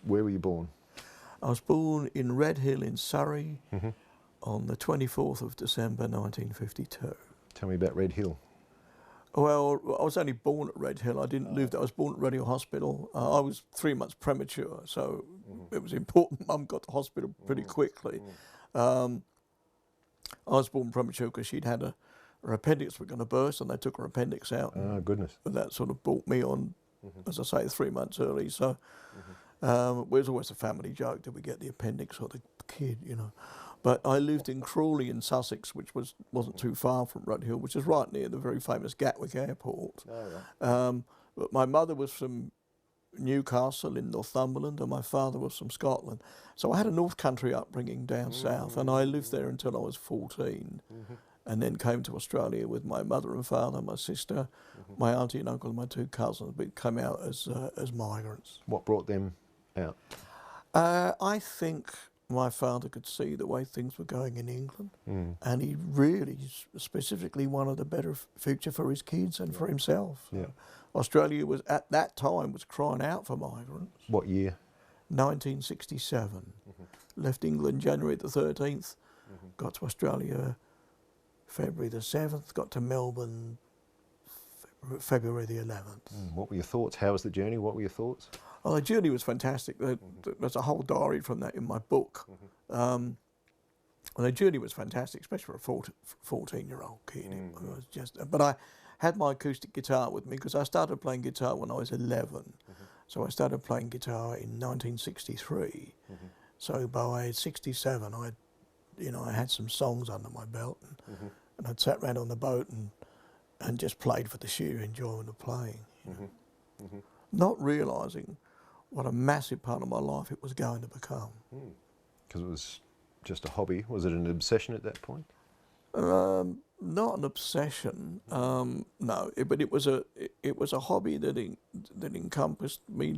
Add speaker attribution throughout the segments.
Speaker 1: Where were you born?
Speaker 2: I was born in Red Hill in Surrey on the 24th of December 1952.
Speaker 1: Tell me about Red Hill.
Speaker 2: Well, I was only born at Red Hill. I didn't live there. I was born at Red Hill Hospital. I was 3 months premature, so it was important. Mum got to hospital pretty quickly. I was born premature because she'd had her appendix was going to burst, and they took her appendix out.
Speaker 1: Oh, goodness.
Speaker 2: And that sort of brought me on, as I say, 3 months early. So it was always a family joke, did we get the appendix or the kid, you know. But I lived in Crawley in Sussex, which wasn't too far from Red Hill, which is right near the very famous Gatwick Airport.
Speaker 1: Oh, right.
Speaker 2: But my mother was from Newcastle in Northumberland, and my father was from Scotland. So I had a North Country upbringing down south, and I lived there until I was 14, and then came to Australia with my mother and father, my sister, my auntie and uncle, and my 2 cousins. We came out as migrants.
Speaker 1: What brought them out?
Speaker 2: I think my father could see the way things were going in England, and he really specifically wanted a better future for his kids and for himself.
Speaker 1: Yeah.
Speaker 2: Australia was at that time was crying out for migrants.
Speaker 1: What year?
Speaker 2: 1967. Left England January the 13th, got to Australia February the 7th, got to Melbourne February the 11th.
Speaker 1: What were your thoughts? How was the journey? What were your thoughts?
Speaker 2: Oh, the journey was fantastic. There's a whole diary from that in my book. And the journey was fantastic, especially for a 14-year-old kid. It was just, but I had my acoustic guitar with me because I started playing guitar when I was 11. So I started playing guitar in 1963. So by 67, I had some songs under my belt, and I'd sat around on the boat and just played for the sheer enjoyment of playing. You know. Not realising what a massive part of my life it was going to become.
Speaker 1: Because it was just a hobby. Was it an obsession at that point?
Speaker 2: Not an obsession, no. But it was a hobby that encompassed me.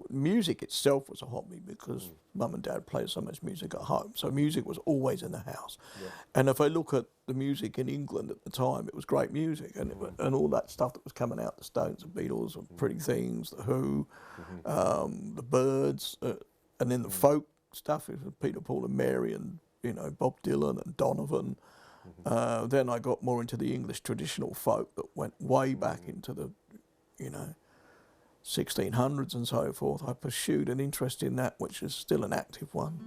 Speaker 2: Music itself was a hobby because Mum and Dad played so much music at home. So music was always in the house. Yeah. And if I look at the music in England at the time, it was great music, and and all that stuff that was coming out, the Stones, the Beatles, Pretty Things, the Who, the Byrds, and then the folk stuff, Peter, Paul and Mary, and Bob Dylan and Donovan. Then I got more into the English traditional folk that went way back into the, 1600s and so forth. I pursued an interest in that, which is still an active one.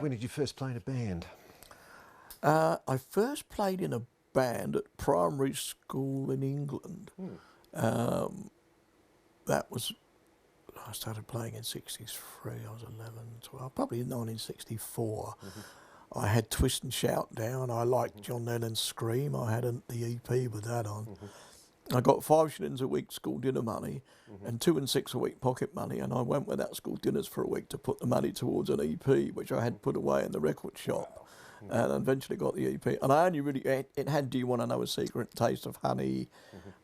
Speaker 1: When did you first play in a band?
Speaker 2: I first played in a band at primary school in England. That was, I started playing in 63, I was 11, 12, probably in 1964. I had Twist and Shout down. I liked John Lennon's Scream. I had the EP with that on. I got 5 shillings a week school dinner money and 2 and 6 a week pocket money, and I went without school dinners for a week to put the money towards an EP which I had put away in the record shop. and eventually got the EP. And I only really, it had Do You Want to Know a Secret, Taste of Honey,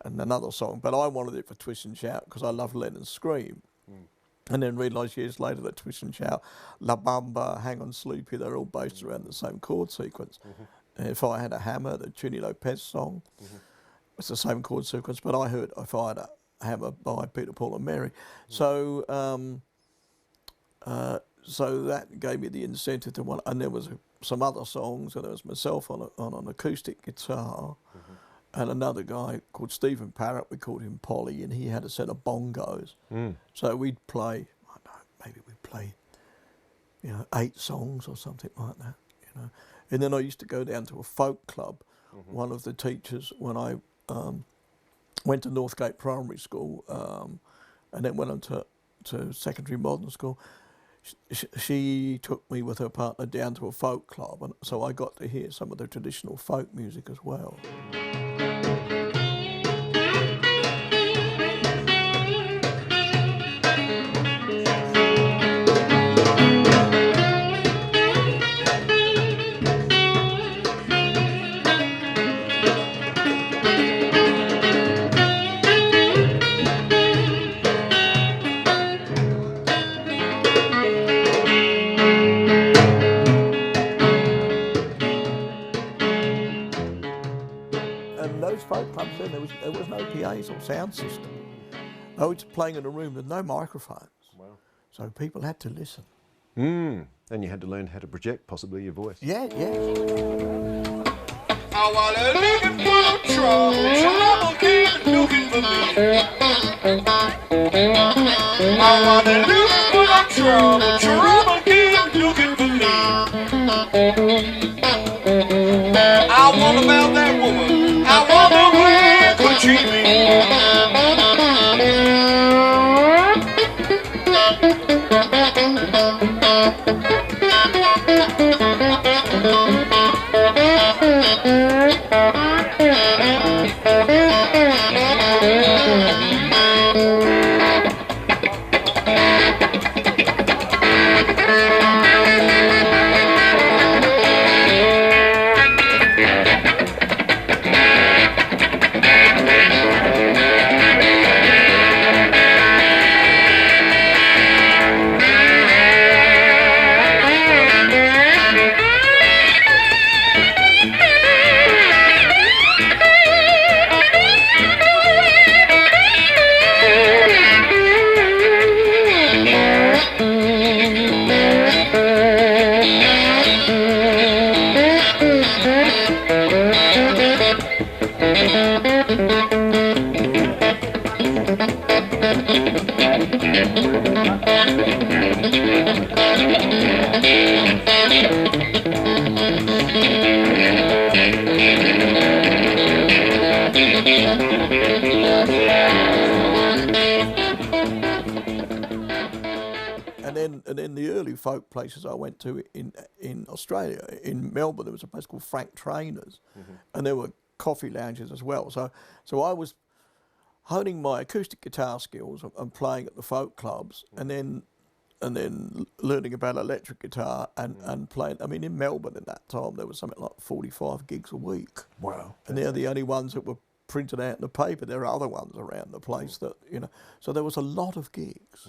Speaker 2: and another song, but I wanted it for Twist and Shout because I love Lennon's Scream. And then realised years later that Twist and Shout, La Bamba, Hang On Sleepy, they're all based around the same chord sequence. If I Had a Hammer, the Trini Lopez song, it's the same chord sequence, but I heard If I Had a Hammer by Peter, Paul and Mary. So so that gave me the incentive to want, and there was some other songs, and there was myself on an acoustic guitar, and another guy called Stephen Parrott, we called him Polly, and he had a set of bongos. So we'd play, I don't know, maybe we'd play, 8 songs or something like that, And then I used to go down to a folk club. One of the teachers, when I went to Northgate Primary School, and then went on to secondary modern school, she took me with her partner down to a folk club, and so I got to hear some of the traditional folk music as well. Folk clubs then, there was no PAs or sound system. I was playing in a room with no microphones.
Speaker 1: Wow.
Speaker 2: So people had to listen.
Speaker 1: And you had to learn how to project possibly your voice.
Speaker 2: Yeah.
Speaker 3: I wanna looking for trouble, trouble keep looking for me. I wanna looking for trouble, trouble keep looking for me. I wanna melt that woman, I wanna wear could treat me.
Speaker 2: And then the early folk places I went to in Australia, in Melbourne, there was a place called Frank Trainor's, and there were coffee lounges as well. So I was honing my acoustic guitar skills and playing at the folk clubs, and then learning about electric guitar and playing. I mean, in Melbourne at that time, there was something like 45 gigs a week.
Speaker 1: Wow.
Speaker 2: And they're the only ones that were printed out in the paper. There are other ones around the place that, so there was a lot of gigs.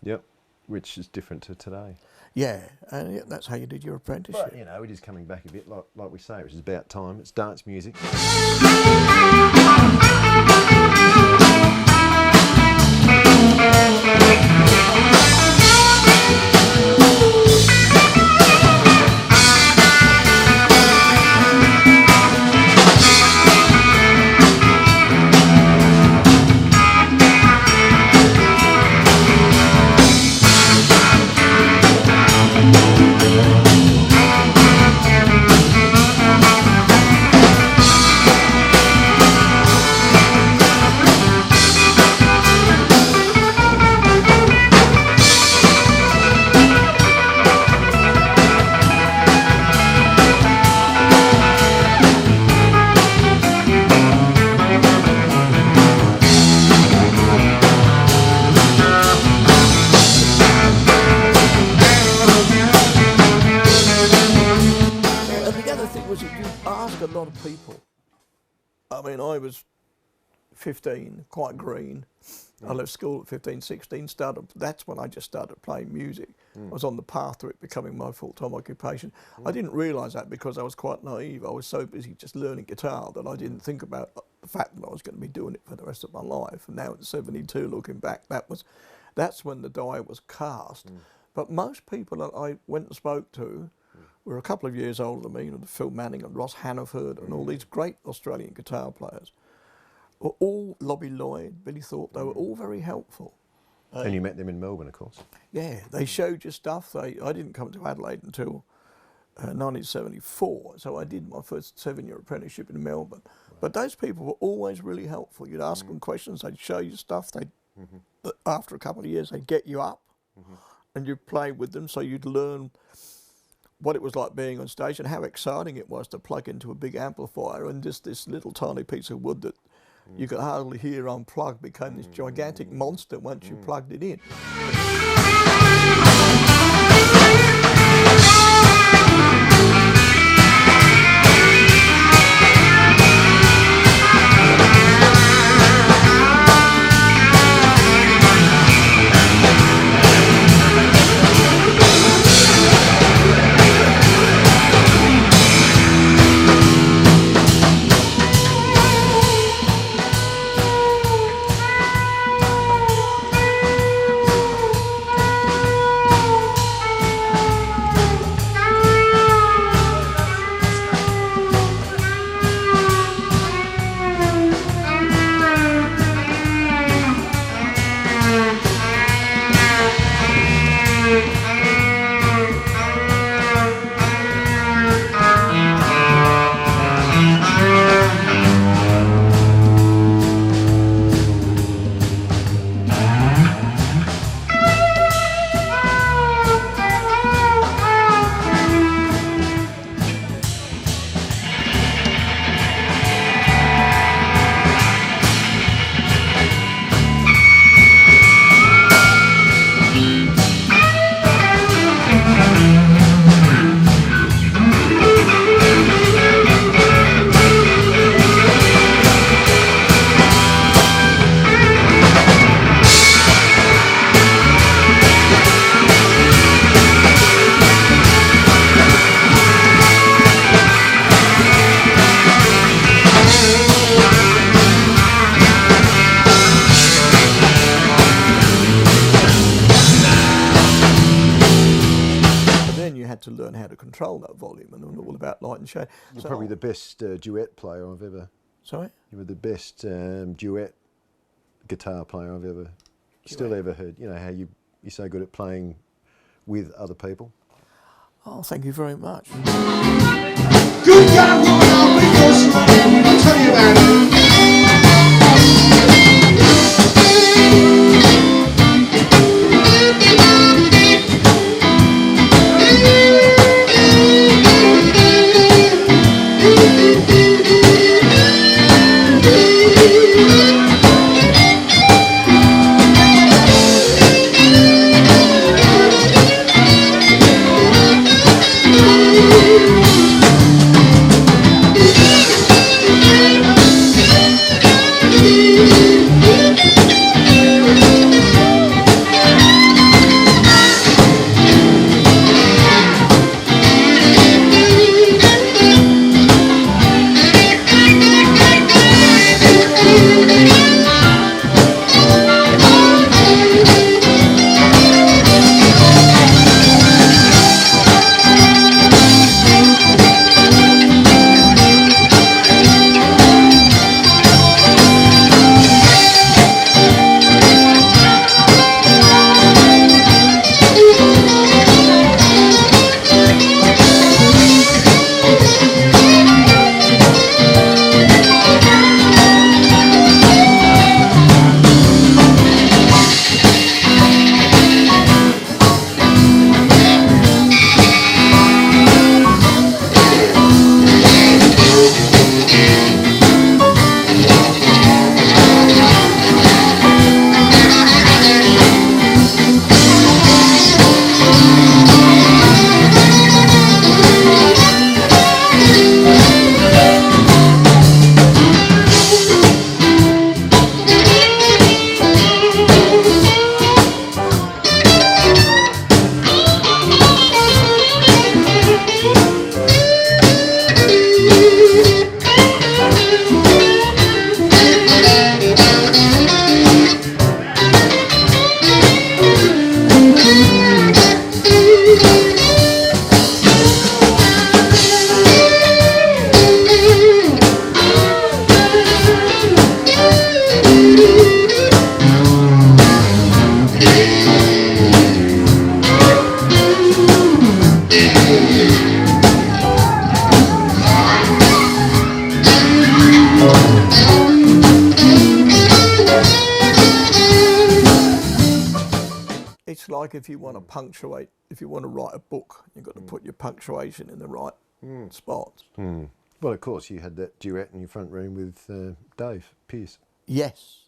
Speaker 1: Yep, which is different to today.
Speaker 2: Yeah, and that's how you did your apprenticeship.
Speaker 1: But, it is coming back a bit, like we say, which is about time. It's dance music.
Speaker 2: people. I mean, I was 15, quite green. I left school at 15, 16, that's when I just started playing music. I was on the path to it becoming my full-time occupation. I didn't realise that because I was quite naive. I was so busy just learning guitar that I didn't think about the fact that I was going to be doing it for the rest of my life. And now at 72, looking back, that's when the die was cast. But most people that I went and spoke to were a couple of years older than me, you know, Phil Manning and Ross Hannaford and all these great Australian guitar players. Were all Lobby Lloyd, Billy Thorpe, they were all very helpful.
Speaker 1: And you met them in Melbourne, of course.
Speaker 2: Yeah, they showed you stuff. I didn't come to Adelaide until 1974, so I did my first 7-year apprenticeship in Melbourne. But those people were always really helpful. You'd ask them questions, they'd show you stuff. After a couple of years, they'd get you up and you'd play with them, so you'd learn what it was like being on stage and how exciting it was to plug into a big amplifier and just this little tiny piece of wood that you could hardly hear unplugged became this gigantic monster once you plugged it in. To learn how to control that volume and all about light and shade.
Speaker 1: You're probably the best duet player I've ever...
Speaker 2: Sorry?
Speaker 1: You were the best duet guitar player I've ever... Still ever heard. You know, how you're so good at playing with other people.
Speaker 2: Oh, thank you very much.
Speaker 3: Good God, woman, I'll make those money. I'll tell you about it.
Speaker 2: like if you want to punctuate, if you want to write a book, you've got to put your punctuation in the right spots.
Speaker 1: Well, of course, you had that duet in your front room with Dave Pearce.
Speaker 2: Yes.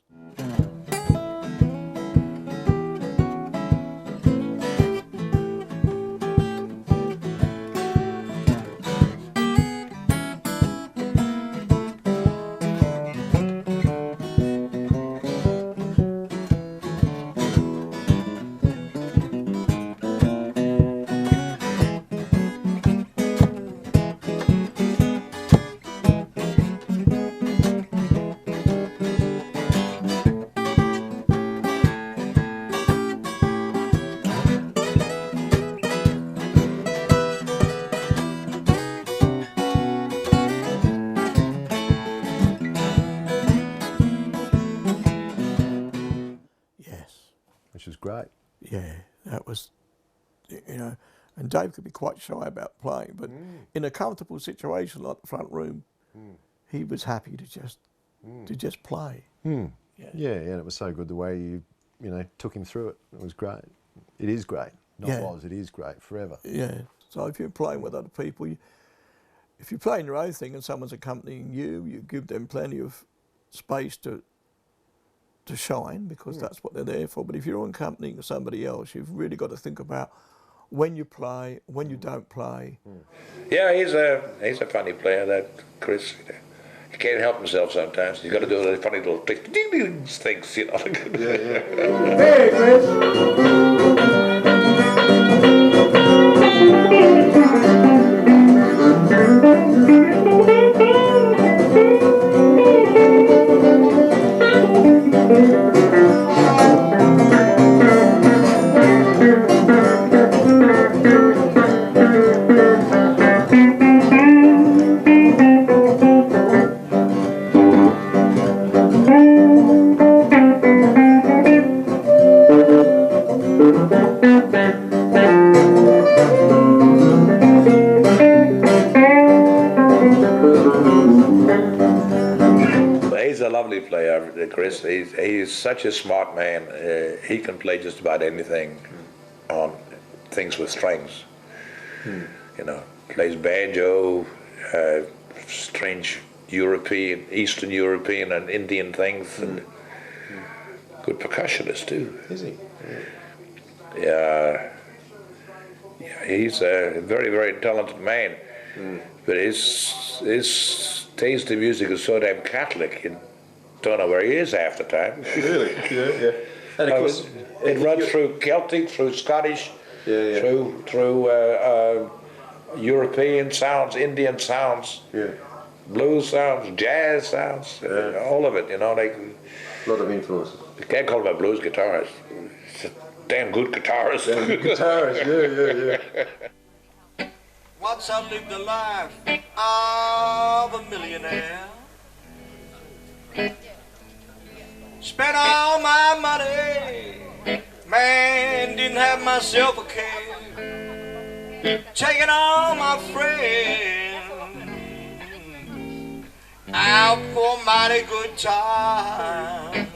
Speaker 1: Which was great.
Speaker 2: Yeah, that was, you know, and Dave could be quite shy about playing, but in a comfortable situation like the front room, he was happy to just play.
Speaker 1: Yeah, and it was so good the way you know, took him through it. It was great. It is great. It is great forever.
Speaker 2: Yeah. So if you're playing with other people, if you're playing your own thing and someone's accompanying you, you give them plenty of space to shine, because that's what they're there for. But if you're accompanying somebody else, you've really got to think about when you play, when you don't play.
Speaker 4: Yeah, he's a funny player, that Chris. He can't help himself sometimes. He's got to do those funny little things, you know.
Speaker 3: Hey, Chris.
Speaker 4: He's a lovely player, Chris. He's such a smart man. He can play just about anything on things with strings. You know, plays banjo, strange European, Eastern European and Indian things, and good percussionist too.
Speaker 1: Is he?
Speaker 4: Yeah, he's a very, very talented man. But his taste in music is so damn Catholic, you don't know where he is half the time.
Speaker 1: Really? Yeah. And of course,
Speaker 4: it runs through Celtic, through Scottish, through European sounds, Indian sounds, blues sounds, jazz sounds, all of it, you know. Like,
Speaker 1: a lot of influences.
Speaker 4: You can't call him a blues guitarist. He's a damn good guitarist.
Speaker 1: Yeah.
Speaker 5: Once I lived the life of a millionaire. Spent all my money, man, didn't have myself a care. Taking all my friends out for a mighty good time.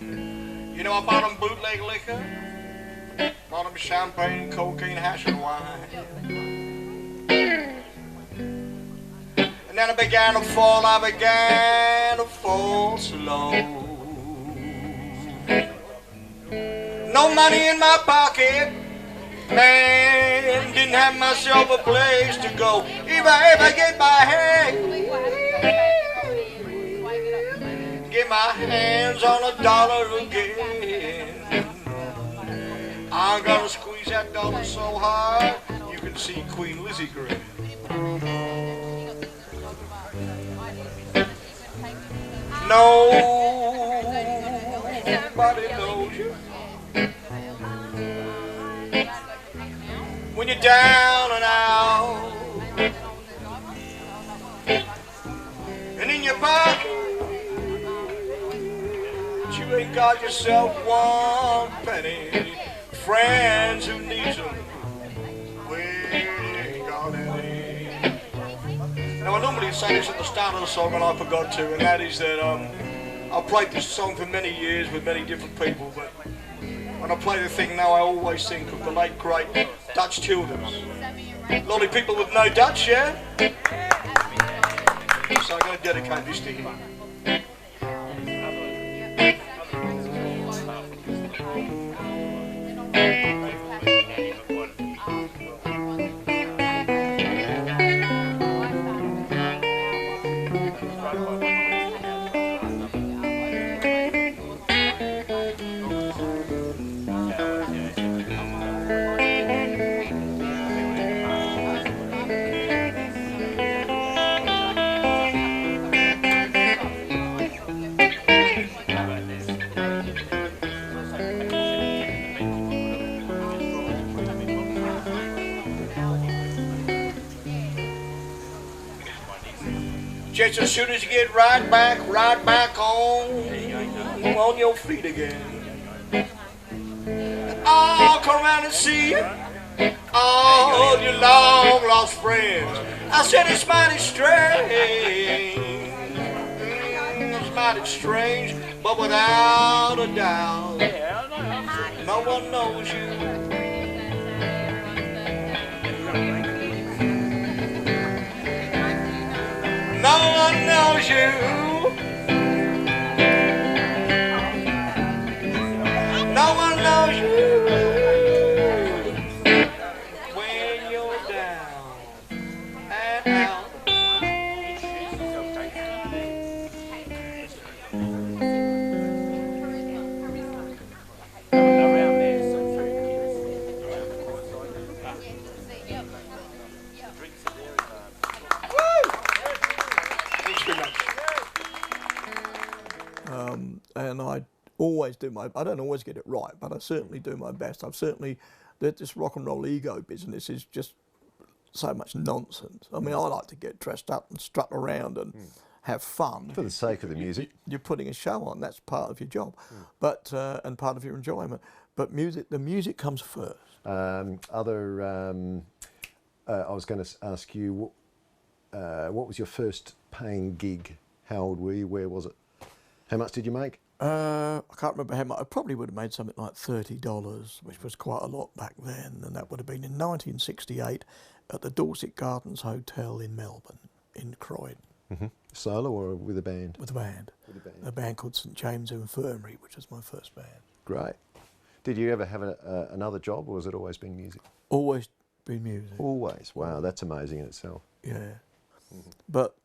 Speaker 5: You know, I bought them bootleg liquor, bought them champagne, cocaine, hash and wine. And then I began to fall slow. No money in my pocket, man, didn't have myself a place to go. If I get my hands on $1 again, I'm gonna squeeze that dollar so hard you can see Queen Lizzie grin. Nobody knows you when you're down and out, and in your pocket you ain't got yourself one penny. Friends who need them, we ain't got any. Now I normally say this at the start of the song and I forgot to, and that is that I've played this song for many years with many different people, but When I play the thing now, I always think of the late great Dutch Tilders. A lot of people would know Dutch, yeah? So I'm going to dedicate this to him. Just as soon as you get right back on your feet again. I'll come around and see you, all your long lost friends. I said it's mighty strange, but without a doubt, no one knows you. No one knows you. No one knows you when you're down and out.
Speaker 2: And I always do I don't always get it right, but I certainly do my best. I've certainly, this rock and roll ego business is just so much nonsense. I mean, I like to get dressed up and strut around and have fun.
Speaker 1: For the sake of the music.
Speaker 2: You're putting a show on, that's part of your job, but and part of your enjoyment. But the music comes first.
Speaker 1: I was going to ask you, what was your first paying gig? How old were you? Where was it? How much did you make?
Speaker 2: I can't remember how much. I probably would have made something like $30, which was quite a lot back then, and that would have been in 1968 at the Dorset Gardens Hotel in Melbourne, in Croydon.
Speaker 1: Mm-hmm. Solo or with a band?
Speaker 2: With a band. A band called St James Infirmary, which was my first band.
Speaker 1: Great. Did you ever have another job, or has it always been music?
Speaker 2: Always been music.
Speaker 1: Always. Wow, that's amazing in itself.
Speaker 2: Yeah. Mm-hmm. But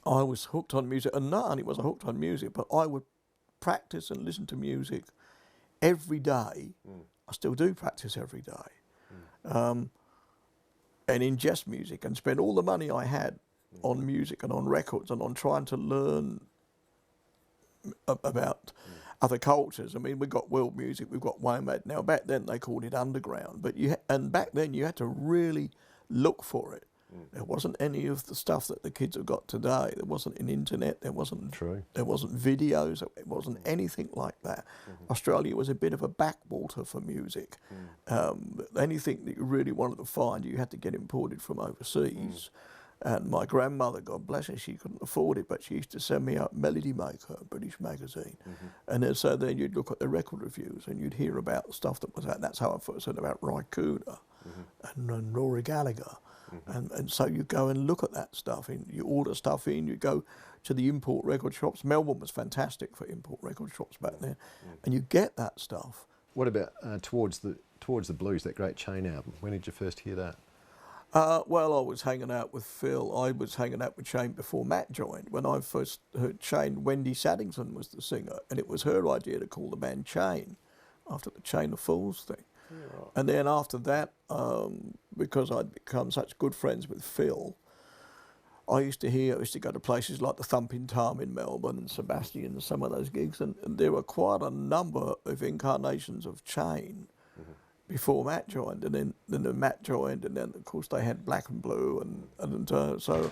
Speaker 2: I was hooked on music, and not only was I hooked on music, but I would practice and listen to music every day. I still do practice every day. And ingest music and spend all the money I had on music and on records and on trying to learn about other cultures. I mean, we've got world music, we've got WOMAD now. Back then they called it underground, but back then you had to really look for it. There wasn't any of the stuff that the kids have got today. There wasn't an internet. There wasn't videos. It wasn't anything like that. Australia was a bit of a backwater for music. Anything that you really wanted to find, you had to get imported from overseas. And my grandmother, God bless her, she couldn't afford it, but she used to send me out Melody Maker, a British magazine. And then you'd look at the record reviews and you'd hear about stuff that was out. That's how I first heard about Ry Cooder and Rory Gallagher. And so you go and look at that stuff, and you order stuff in, you go to the import record shops. Melbourne was fantastic for import record shops back then, and you get that stuff.
Speaker 1: What about Towards the Blues, that great Chain album? When did you first hear that?
Speaker 2: Well, I was hanging out with Phil. I was hanging out with Shane before Matt joined. When I first heard Shane, Wendy Saddington was the singer, and it was her idea to call the band Chain, after the Chain of Fools thing. Right. And then after that, because I'd become such good friends with Phil, I used to go to places like the Thumping Tom in Melbourne and Sebastian and some of those gigs, and there were quite a number of incarnations of Chain before Matt joined, and then Matt joined, and then of course they had Black and Blue, and so.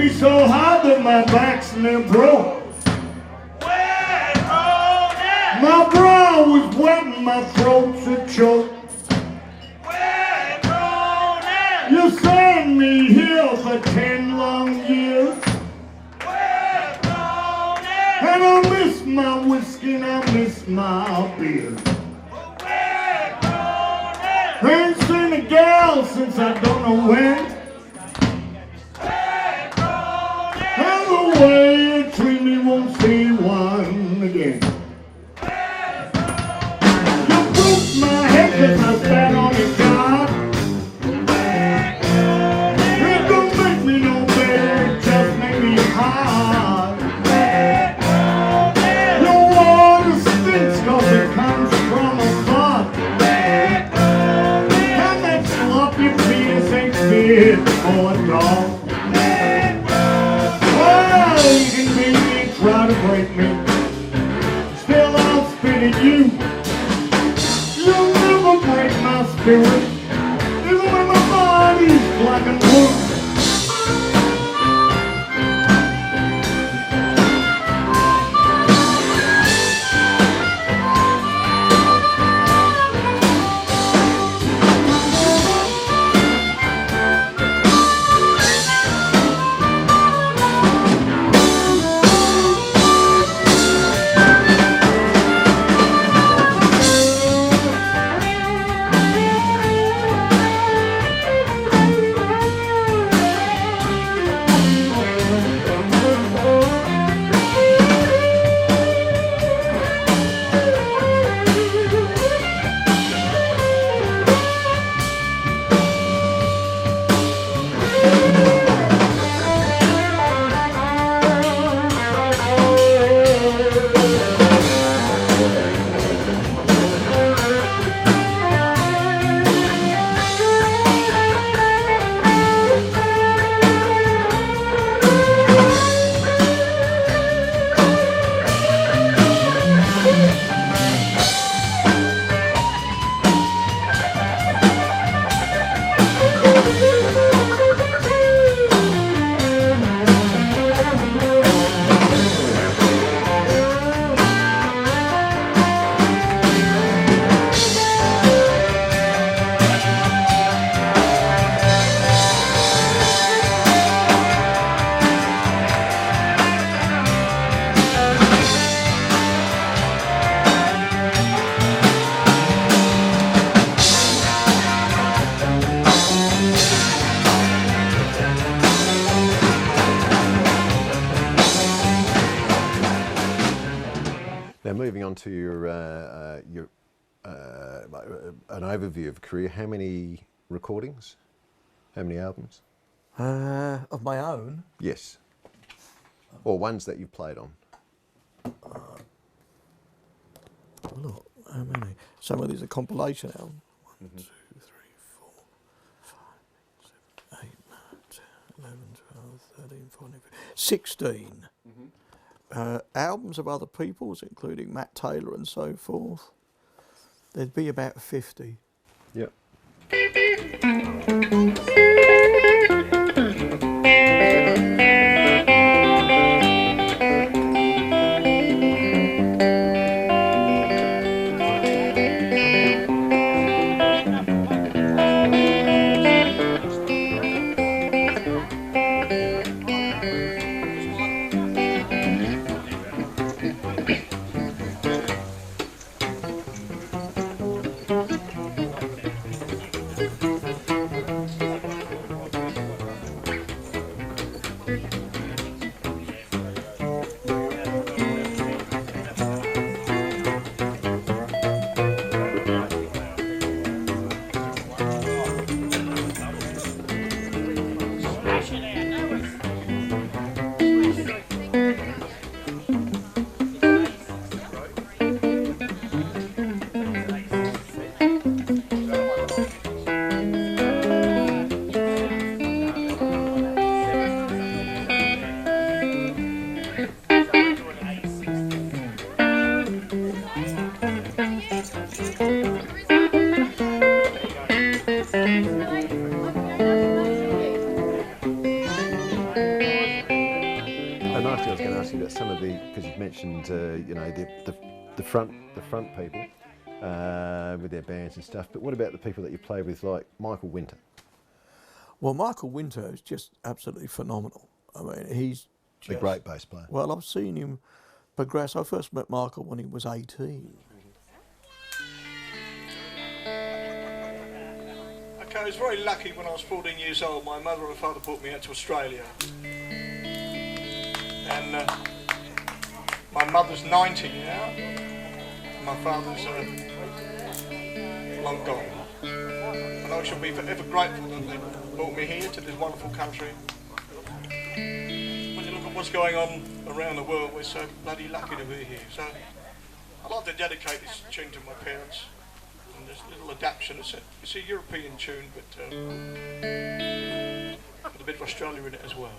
Speaker 3: me so hard that my back's near broke. My brow was wet and my throat's a choke. You sent me here for 10 long years. And I miss my whiskey and I miss my beer. Ain't seen a gal since I don't know when. And the way you treat me won't see one again. You broke my head 'cause I sat on your guard. It don't make me no better, it just make me hard. Your water stinks 'cause it comes from a pot. And that sloppy penis ain't fit for a dog. Well, you can beat me, try to break me. Still I'll spit at you. You'll never break my spirit, even when my body's black and blue.
Speaker 1: Now, moving on to your an overview of career. How many recordings? How many albums?
Speaker 2: Of my own.
Speaker 1: Yes. Or ones that you've played on.
Speaker 2: Look, how many? Some of these are compilation albums. 1, 2, 3, 4, 5, 6, 7, 8, 9, 10, 11, 12, 13, 14, 15, 16. Albums of other people's, including Matt Taylor and so forth. There'd be about 50.
Speaker 1: Yep. nicely, I was going to ask you about some of the, because you've mentioned, you know, the front people with their bands and stuff. But what about the people that you play with, like Michael Winter?
Speaker 2: Well, Michael Winter is just absolutely phenomenal. I mean, he's just
Speaker 1: A great bass player.
Speaker 2: Well, I've seen him progress. I first met Michael when he was 18.
Speaker 5: Okay, I was very lucky when I was 14 years old. My mother and father brought me out to Australia. And my mother's 90 now. My father's long gone. And I shall be forever grateful that they brought me here to this wonderful country. When you look at what's going on around the world, we're so bloody lucky to be here. So I'd like to dedicate this tune to my parents. And this little adaptation, it's a European tune, but with a bit of Australia in it as well.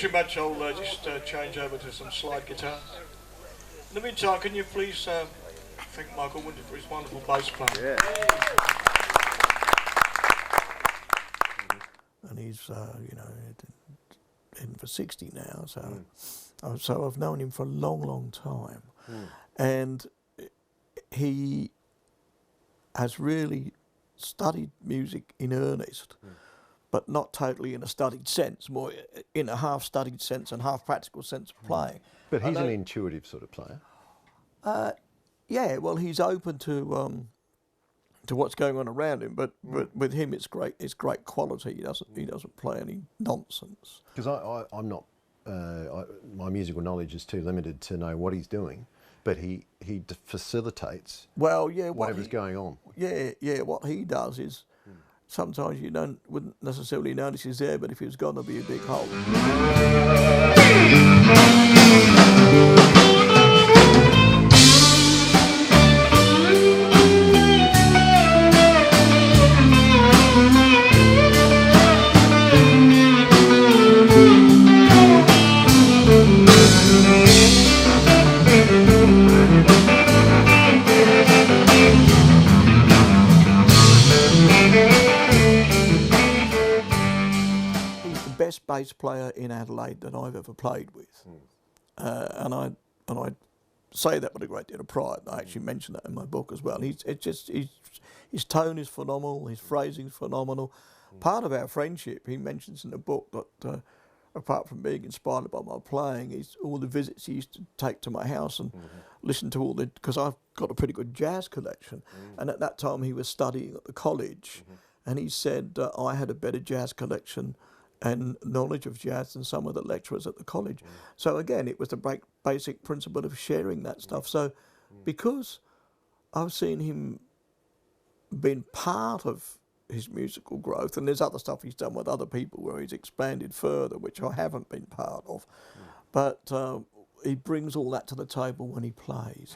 Speaker 5: too much, I'll just change over to some slide guitar. In the meantime, can you please thank Michael Winter for his wonderful bass playing?
Speaker 2: And he's, you know, in for 60 now, so I've known him for a long, long time. And he has really studied music in earnest, but not totally in a studied sense, more in a half-studied sense and half-practical sense of playing.
Speaker 1: But he's an intuitive sort of player.
Speaker 2: Yeah, well, he's open to what's going on around him, but with him, it's great quality. He doesn't play any nonsense.
Speaker 1: Because I'm not, my musical knowledge is too limited to know what he's doing, but he facilitates.
Speaker 2: Well, yeah,
Speaker 1: whatever's going on.
Speaker 2: Yeah. What he does is sometimes you wouldn't necessarily notice he's there, but if he's gone, there'll be a big hole. Bass player in Adelaide that I've ever played with, and I say that with a great deal of pride. I actually mention that in my book as well. His tone is phenomenal. His phrasing is phenomenal. Part of our friendship, he mentions in the book that apart from being inspired by my playing, is all the visits he used to take to my house and listen to all the, because I've got a pretty good jazz collection, and at that time he was studying at the college, and he said I had a better jazz collection and knowledge of jazz than some of the lecturers at the college. So again, it was the basic principle of sharing that stuff. So because I've seen him being part of his musical growth, and there's other stuff he's done with other people where he's expanded further, which I haven't been part of, but he brings all that to the table when he plays.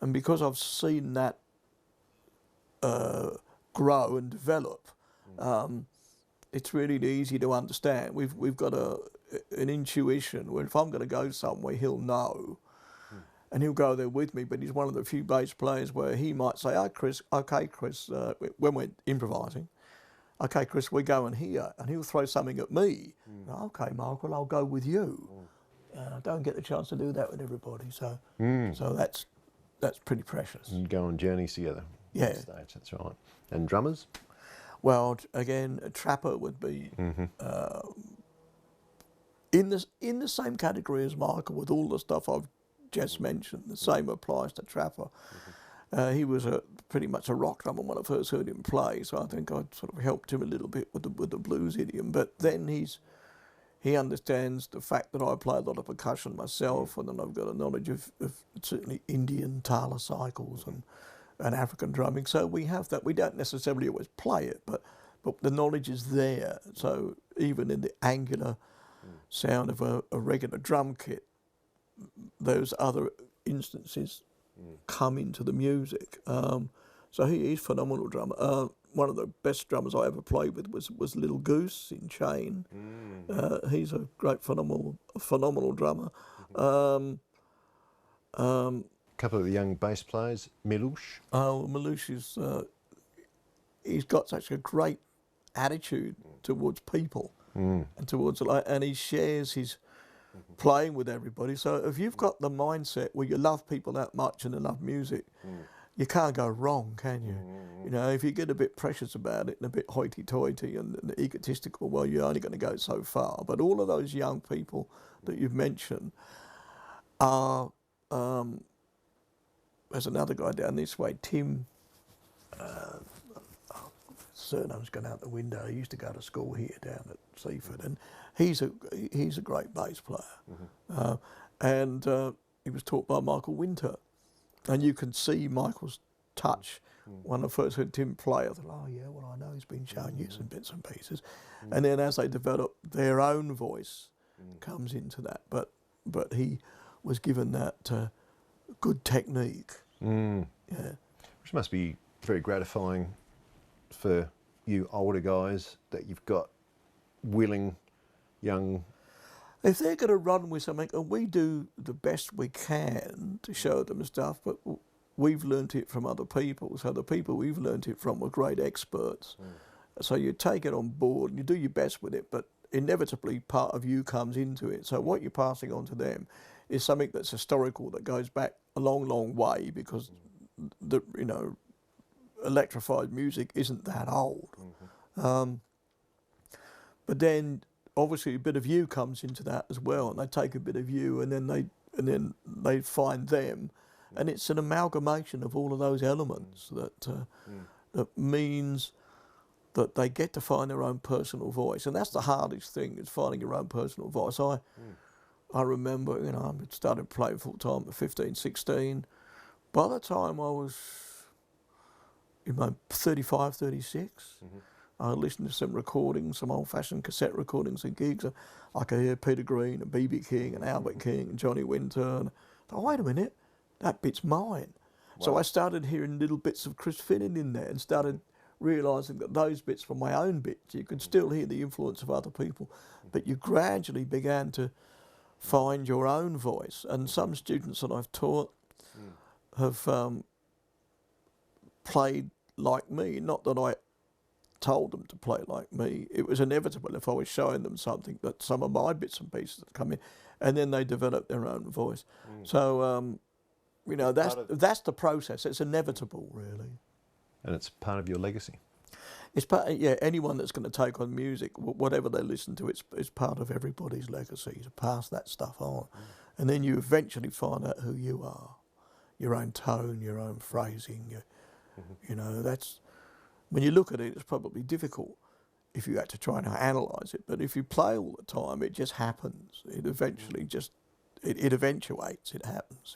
Speaker 2: And because I've seen that grow and develop, it's really easy to understand. We've got an intuition where if I'm going to go somewhere, he'll know, and he'll go there with me. But he's one of the few bass players where he might say, "Oh, Chris, okay, Chris," when we're improvising, "Okay, Chris, we're going here," and he'll throw something at me. "Okay, Michael, I'll go with you." I don't get the chance to do that with everybody, so that's pretty precious.
Speaker 1: And go on journeys together.
Speaker 2: Yeah.
Speaker 1: On stage, that's right. And drummers?
Speaker 2: Well, again, a trapper would be in the same category as Michael, with all the stuff I've just mentioned. The same applies to trapper. He was pretty much a rock drummer when I first heard him play, so I think I sort of helped him a little bit with the blues idiom. But then he understands the fact that I play a lot of percussion myself, and then I've got a knowledge of certainly Indian Tala cycles and African drumming. So we have that. We don't necessarily always play it, but the knowledge is there. So even in the angular sound of a regular drum kit, those other instances come into the music. So he's a phenomenal drummer. One of the best drummers I ever played with was Little Goose in Chain. He's a great, phenomenal drummer.
Speaker 1: Couple of the young bass players, Milush.
Speaker 2: Oh, Milush is, he's got such a great attitude towards people and towards, and he shares his playing with everybody. So if you've got the mindset where you love people that much and you love music, you can't go wrong, can you? You know, if you get a bit precious about it and a bit hoity-toity and egotistical, well, you're only going to go so far. But all of those young people that you've mentioned are, there's another guy down this way, Tim, surname's gone out the window. He used to go to school here down at Seaford, and he's a great bass player. And he was taught by Michael Winter. And you can see Michael's touch. When I first heard Tim play, I thought, oh yeah, well I know he's been showing you some bits and pieces. And then as they develop, their own voice comes into that. But he was given that good technique. Yeah.
Speaker 1: Which must be very gratifying for you older guys, that you've got willing young.
Speaker 2: If they're going to run with something, and we do the best we can to show them stuff, but we've learnt it from other people. So the people we've learnt it from were great experts. So you take it on board and you do your best with it, but inevitably part of you comes into it. So what you're passing on to them is something that's historical, that goes back a long, long way, because the electrified music isn't that old. But then obviously a bit of you comes into that as well, and they take a bit of you, and then they find them, and it's an amalgamation of all of those elements that means that they get to find their own personal voice, and that's the hardest thing, is finding your own personal voice. I remember, I started playing full time at 15, 16. By the time I was 35, 36, I listened to some recordings, some old-fashioned cassette recordings and gigs. I could hear Peter Green and B.B. King and Albert King and Johnny Winter. And I thought, wait a minute, that bit's mine. Wow. So I started hearing little bits of CHRIS Finnen in there, and started realising that those bits were my own bits. You could still hear the influence of other people, but you gradually began to find your own voice. And some students that I've taught have played like me. Not that I told them to play like me. It was inevitable if I was showing them something, that some of my bits and pieces would come in, and then they develop their own voice. So, that's the process. It's inevitable, really.
Speaker 1: And it's part of your legacy.
Speaker 2: It's part. Yeah, anyone that's going to take on music, whatever they listen to, it's part of everybody's legacy to pass that stuff on, and then you eventually find out who you are, your own tone, your own phrasing. That's, when you look at it, it's probably difficult if you had to try and analyse it. But if you play all the time, it just happens. It eventually it eventuates. It happens.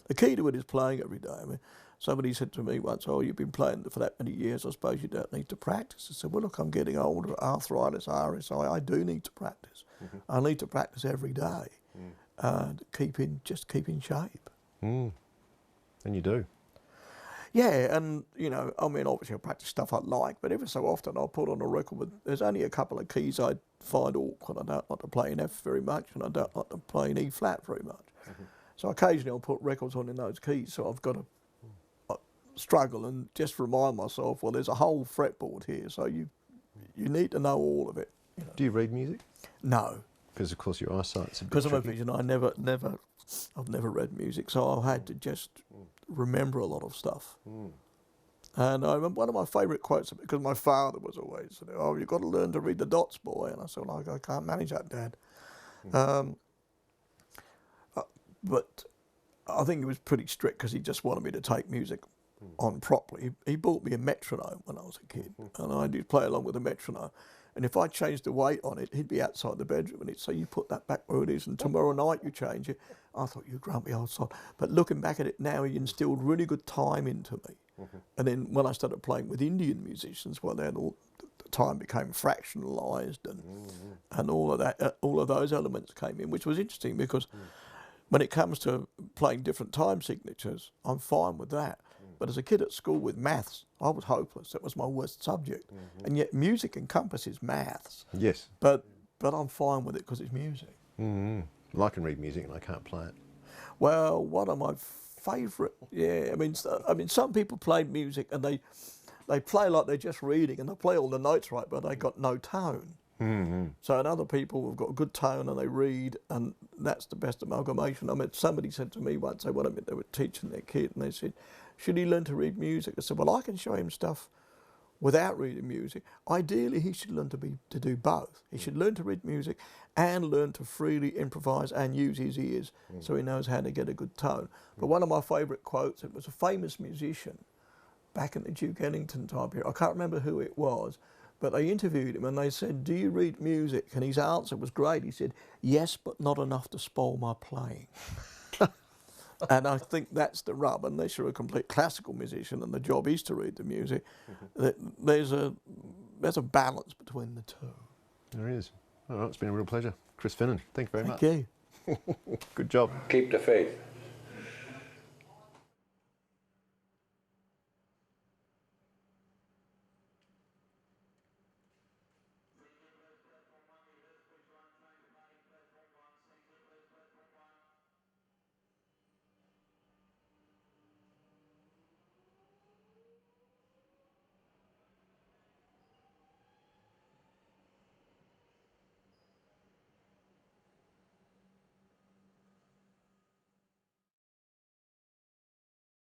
Speaker 2: The key to it is playing every day. I mean, somebody said to me once, "Oh, you've been playing for that many years. I suppose you don't need to practice." I said, "Well, look, I'm getting older. Arthritis, RSI. I do need to practice. I need to practice every day. Keep in shape."
Speaker 1: And you do.
Speaker 2: Yeah, and obviously I practice stuff I like, but every so often I'll put on a record with, there's only a couple of keys I find awkward. I don't like to play in F very much, and I don't like to play in E flat very much. So occasionally I'll put records on in those keys, so I've got to struggle and just remind myself, well, there's a whole fretboard here, so you need to know all of it.
Speaker 1: Do you read music?
Speaker 2: No.
Speaker 1: Because of course your eyesight's a bit
Speaker 2: Because I'm a
Speaker 1: tricky.
Speaker 2: vision, I've never read music, so I've had to just remember a lot of stuff. And I remember one of my favourite quotes, because my father was always saying, "Oh, you've got to learn to read the dots, boy." And I said, "Well, I can't manage that, Dad." But I think he was pretty strict, because he just wanted me to take music on properly. He bought me a metronome when I was a kid, and I did play along with the metronome. And if I changed the weight on it, he'd be outside the bedroom, and he'd say, "You put that back where it is, and tomorrow night you change it." I thought, "You grumpy old sod." But looking back at it now, he instilled really good time into me. And then when I started playing with Indian musicians, well, then the time became fractionalised, and all of that, all of those elements came in, which was interesting, because when it comes to playing different time signatures, I'm fine with that. But as a kid at school with maths, I was hopeless. That was my worst subject. And yet music encompasses maths.
Speaker 1: Yes.
Speaker 2: But I'm fine with it because it's music.
Speaker 1: Well, I can read music and I can't play it.
Speaker 2: Well, one of my favourite, I mean, some people play music and they play like they're just reading, and they play all the notes right, but they got no tone. So and other people have got a good tone and they read, and that's the best amalgamation. I mean, somebody said to me once, they were teaching their kid, and they said, "Should he learn to read music?" I said, "Well, I can show him stuff without reading music. Ideally, he should learn to do both. He should learn to read music and learn to freely improvise and use his ears, so he knows how to get a good tone." But one of my favourite quotes, it was a famous musician back in the Duke Ellington time period. I can't remember who it was, but they interviewed him and they said, "Do you read music?" And his answer was great. He said, "Yes, but not enough to spoil my playing." And I think that's the rub, unless you're a complete classical musician and the job is to read the music, that there's a balance between the two.
Speaker 1: There is. All right, it's been a real pleasure. Chris Finnen, thank you very much.
Speaker 2: Thank you.
Speaker 1: Good job.
Speaker 4: Keep the faith.